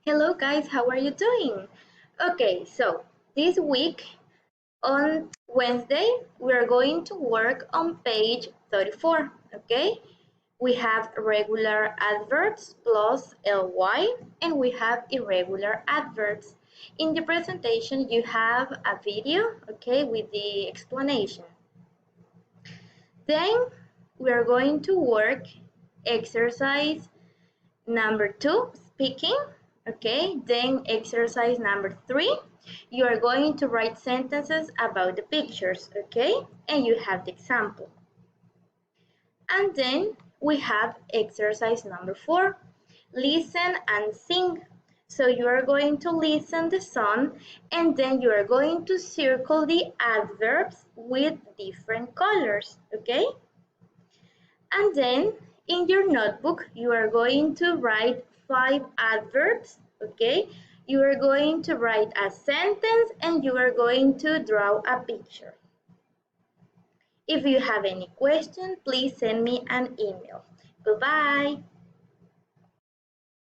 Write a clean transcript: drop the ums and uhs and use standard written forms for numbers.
Hello guys, how are you doing? Okay, so this week on Wednesday we are going to work on page 34, okay? We have regular adverbs plus ly and we have irregular adverbs. In the presentation you have a video, okay, with the explanation. Then we are going to work exercise number 2, speaking. Okay, then exercise number 3, you are going to write sentences about the pictures. Okay, and you have the example. And then we have exercise number 4, listen and sing. So you are going to listen the song and then you are going to circle the adverbs with different colors. Okay, and then in your notebook, you are going to write 5 adverbs, okay? You are going to write a sentence and you are going to draw a picture. If you have any question, please send me an email. Goodbye.